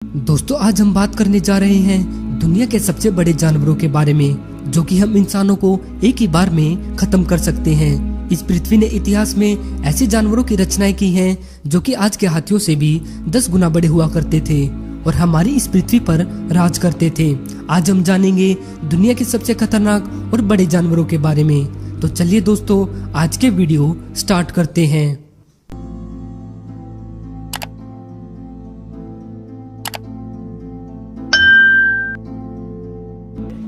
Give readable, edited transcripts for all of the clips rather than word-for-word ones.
दोस्तों, आज हम बात करने जा रहे हैं दुनिया के सबसे बड़े जानवरों के बारे में, जो कि हम इंसानों को एक ही बार में खत्म कर सकते हैं। इस पृथ्वी ने इतिहास में ऐसे जानवरों की रचनाएं की हैं जो कि आज के हाथियों से भी 10 गुना बड़े हुआ करते थे और हमारी इस पृथ्वी पर राज करते थे। आज हम जानेंगे दुनिया के सबसे खतरनाक और बड़े जानवरों के बारे में। तो चलिए दोस्तों, आज के वीडियो स्टार्ट करते हैं।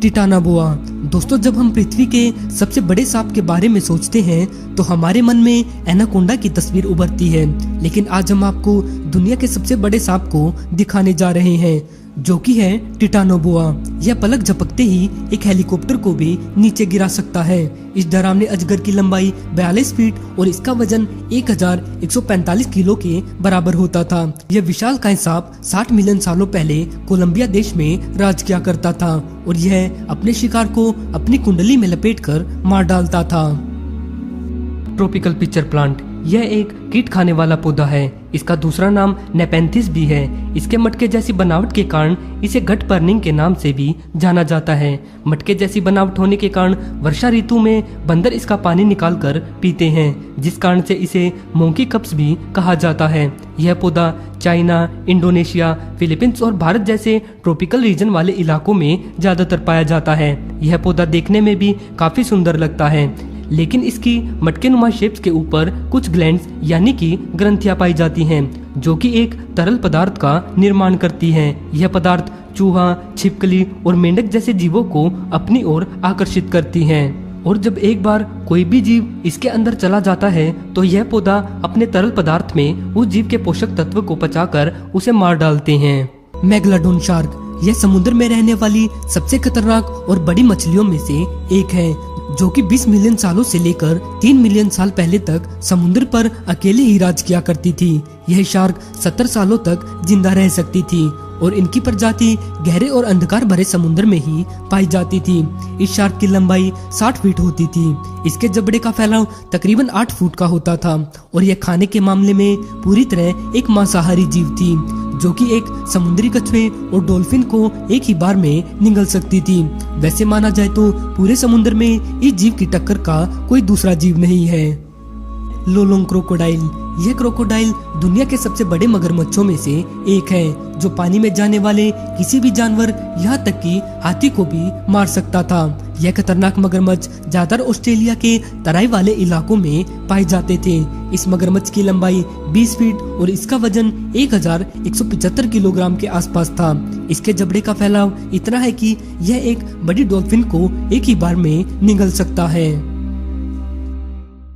टिटानाबोआ। दोस्तों, जब हम पृथ्वी के सबसे बड़े सांप के बारे में सोचते हैं तो हमारे मन में एनाकोंडा की तस्वीर उभरती है, लेकिन आज हम आपको दुनिया के सबसे बड़े सांप को दिखाने जा रहे हैं, जो कि है टिटानाबोआ। यह पलक झपकते ही एक हेलीकॉप्टर को भी नीचे गिरा सकता है। इस डरावने अजगर की लंबाई 42 फीट और इसका वजन 1145 किलो के बराबर होता था। यह विशालकाय सांप 60 मिलियन सालों पहले कोलंबिया देश में राज किया करता था और यह अपने शिकार को अपनी कुंडली में लपेटकर मार डालता था। Tropical pitcher plant. यह एक कीट खाने वाला पौधा है। इसका दूसरा नाम नेपेंथिस भी है। इसके मटके जैसी बनावट के कारण इसे गट पर्निंग के नाम से भी जाना जाता है। मटके जैसी बनावट होने के कारण वर्षा ऋतु में बंदर इसका पानी निकालकर पीते हैं, जिस कारण से इसे मोंकी कप्स भी कहा जाता है। यह पौधा चाइना, इंडोनेशिया, फिलीपींस और भारत जैसे ट्रॉपिकल रीजन वाले इलाकों में ज्यादातर पाया जाता है। यह पौधा देखने में भी काफी सुंदर लगता है, लेकिन इसकी मटके नुमा शेप्स के ऊपर कुछ ग्लैंड्स यानी कि ग्रंथियां पाई जाती हैं, जो कि एक तरल पदार्थ का निर्माण करती हैं। यह पदार्थ चूहा, छिपकली और मेंढक जैसे जीवों को अपनी ओर आकर्षित करती हैं। और जब एक बार कोई भी जीव इसके अंदर चला जाता है तो यह पौधा अपने तरल पदार्थ में उस जीव के पोषक तत्व को पचाकर उसे मार डालते हैं। Megalodon shark. यह समुद्र में रहने वाली सबसे खतरनाक और बड़ी मछलियों में से एक है, जो कि 20 मिलियन सालों से लेकर 3 मिलियन साल पहले तक समुद्र पर अकेले ही राज किया करती थी। यह शार्क 70 सालों तक जिंदा रह सकती थी और इनकी प्रजाति गहरे और अंधकार भरे समुद्र में ही पाई जाती थी। इस शार्क की लंबाई 60 फीट होती थी। इसके जबड़े का फैलाव तकरीबन 8 फुट का होता था और यह खाने के मामले में पूरी तरह एक मांसाहारी जीव थी, जो कि एक समुद्री कछुए और डॉल्फिन को एक ही बार में निगल सकती थी। वैसे माना जाए तो पूरे समुद्र में इस जीव की टक्कर का कोई दूसरा जीव नहीं है। लोलोंग क्रोकोडाइल। यह क्रोकोडाइल दुनिया के सबसे बड़े मगरमच्छों में से एक है, जो पानी में जाने वाले किसी भी जानवर, यहाँ तक कि हाथी को भी मार सकता था। यह खतरनाक मगरमच्छ ज्यादातर ऑस्ट्रेलिया के तराई वाले इलाकों में पाए जाते थे। इस मगरमच्छ की लंबाई 20 फीट और इसका वजन 1175 किलोग्राम के आसपास था। इसके जबड़े का फैलाव इतना है कि यह एक बड़ी डॉल्फिन को एक ही बार में निगल सकता है।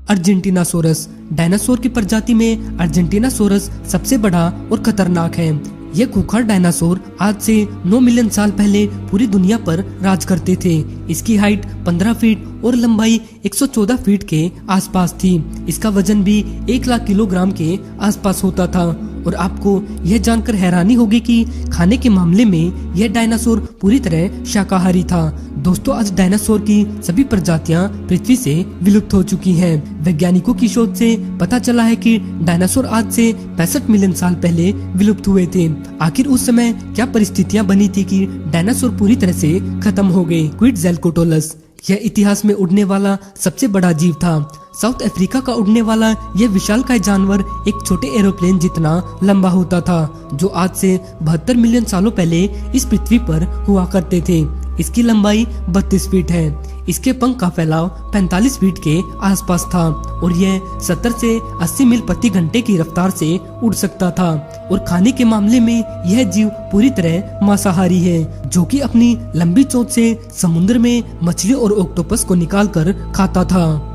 अर्जेंटीनासोरस। डायनासोर की प्रजाति में अर्जेंटीनासोरस सबसे बड़ा और खतरनाक है। यह खूंखार डायनासोर आज से 9 मिलियन साल पहले पूरी दुनिया पर राज करते थे। इसकी हाइट 15 फीट और लंबाई 114 फीट के आसपास थी। इसका वजन भी 1 लाख किलोग्राम के आसपास होता था और आपको यह जानकर हैरानी होगी कि खाने के मामले में यह डायनासोर पूरी तरह शाकाहारी था। दोस्तों, आज डायनासोर की सभी प्रजातियां पृथ्वी से विलुप्त हो चुकी हैं। वैज्ञानिकों की शोध से पता चला है कि डायनासोर आज से 65 मिलियन साल पहले विलुप्त हुए थे। आखिर उस समय क्या परिस्थितियां बनी थी कि डायनासोर पूरी तरह से खत्म हो गए? क्विटज़ेलकोटोलस। यह इतिहास में उड़ने वाला सबसे बड़ा जीव था। साउथ अफ्रीका का उड़ने वाला यह विशालकाय जानवर एक छोटे एरोप्लेन जितना लंबा होता था, जो आज से 72 मिलियन सालों पहले इस पृथ्वी पर हुआ करते थे। इसकी लंबाई 32 फीट है। इसके पंख का फैलाव 45 फीट के आसपास था और यह 70 से 80 मील प्रति घंटे की रफ्तार से उड़ सकता था। और खाने के मामले में यह जीव पूरी तरह मांसाहारी है, जो कि अपनी लंबी चोंच से समुद्र में मछलियों और ऑक्टोपस को निकालकर खाता था।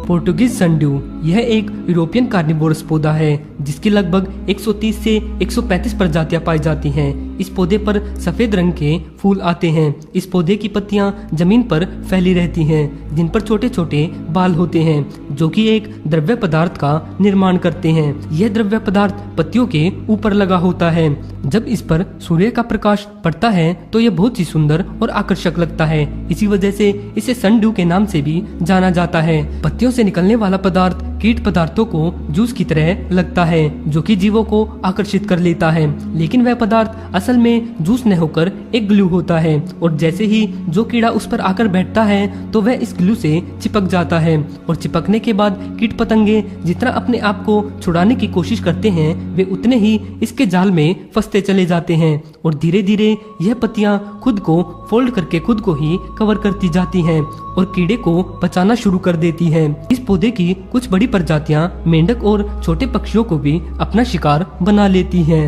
Portuguese sundew. यह एक यूरोपियन कार्निवोरस पौधा है जिसकी लगभग 130 से 135 प्रजातियां पाई जाती हैं। इस पौधे पर सफेद रंग के फूल आते हैं। इस पौधे की पत्तियां जमीन पर फैली रहती हैं, जिन पर छोटे छोटे बाल होते हैं, जो कि एक द्रव्य पदार्थ का निर्माण करते हैं। यह द्रव्य पदार्थ पत्तियों के ऊपर लगा होता है। जब इस पर सूर्य का प्रकाश पड़ता है तो यह बहुत ही सुंदर और आकर्षक लगता है। इसी वजह से इसे सनड्यू के नाम से भी जाना जाता है। पत्तियों से निकलने वाला पदार्थ कीट पदार्थों को जूस की तरह लगता है, जो कि जीवों को आकर्षित कर लेता है। लेकिन वह पदार्थ असल में जूस न होकर एक ग्लू होता है, और जैसे ही जो कीड़ा उस पर आकर बैठता है तो वह इस ग्लू से चिपक जाता है, और चिपकने के बाद कीट पतंगे जितना अपने आप को छुड़ाने की कोशिश करते हैं वे उतने ही इसके जाल में फंसते चले जाते हैं, और धीरे धीरे यह पत्तियां खुद को फोल्ड करके खुद को ही कवर करती जाती हैं और कीड़े को बचाना शुरू कर देती हैं। इस पौधे की कुछ बड़ी प्रजातियां मेंढक और छोटे पक्षियों को भी अपना शिकार बना लेती हैं।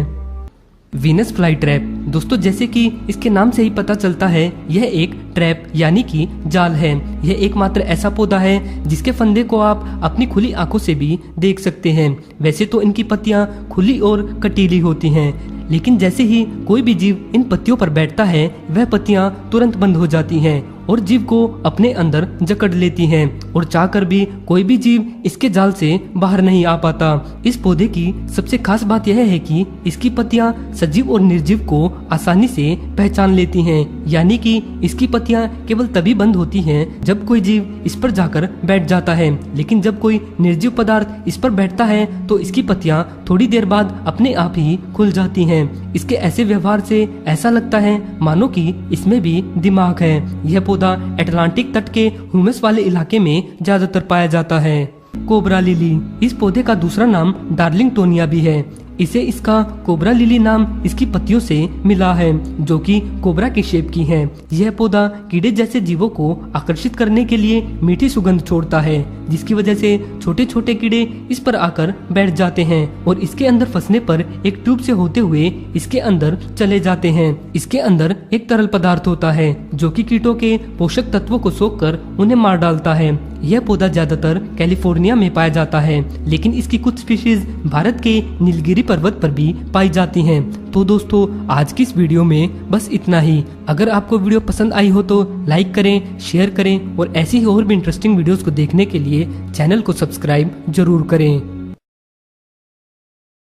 Venus fly trap. दोस्तों, जैसे कि इसके नाम से ही पता चलता है, यह एक ट्रैप यानी कि जाल है। यह एकमात्र ऐसा पौधा है जिसके फंदे को आप अपनी खुली आंखों से भी देख सकते हैं। वैसे तो इनकी पत्तियां खुली और कटीली होती हैं, लेकिन जैसे ही कोई भी जीव इन पत्तियों पर बैठता है वह पत्तियां तुरंत बंद हो जाती हैं और जीव को अपने अंदर जकड़ लेती हैं, और चाहकर भी कोई भी जीव इसके जाल से बाहर नहीं आ पाता। इस पौधे की सबसे खास बात यह है कि इसकी पत्तियां सजीव और निर्जीव को आसानी से पहचान लेती हैं, यानी कि इसकी पत्तियां केवल तभी बंद होती हैं जब कोई जीव इस पर जाकर बैठ जाता है, लेकिन जब कोई निर्जीव पदार्थ इस पर बैठता है तो इसकी पत्तियां थोड़ी देर बाद अपने आप ही खुल जाती हैं। इसके ऐसे व्यवहार से ऐसा लगता है मानो कि इसमें भी दिमाग है। यह पौधा अटलांटिक तट के ह्यूमस वाले इलाके में ज्यादातर पाया जाता है। Cobra lily. इस पौधे का दूसरा नाम डार्लिंग टोनिया भी है। इसे इसका कोबरा लिली नाम इसकी पत्तियों से मिला है, जो कि कोबरा की शेप की है। यह पौधा कीड़े जैसे जीवों को आकर्षित करने के लिए मीठी सुगंध छोड़ता है, जिसकी वजह से छोटे छोटे कीड़े इस पर आकर बैठ जाते हैं और इसके अंदर फंसने पर एक ट्यूब से होते हुए इसके अंदर चले जाते हैं। इसके अंदर एक तरल पदार्थ होता है जो कि कीटों के पोषक तत्वों को सोखकर उन्हें मार डालता है। यह पौधा ज्यादातर कैलिफोर्निया में पाया जाता है, लेकिन इसकी कुछ स्पीशीज भारत के नीलगिरी पर्वत पर भी पाई जाती हैं। तो दोस्तों, आज की इस वीडियो में बस इतना ही। अगर आपको वीडियो पसंद आई हो तो लाइक करें, शेयर करें, और ऐसी ही और भी इंटरेस्टिंग वीडियोस को देखने के लिए चैनल को सब्सक्राइब जरूर करें।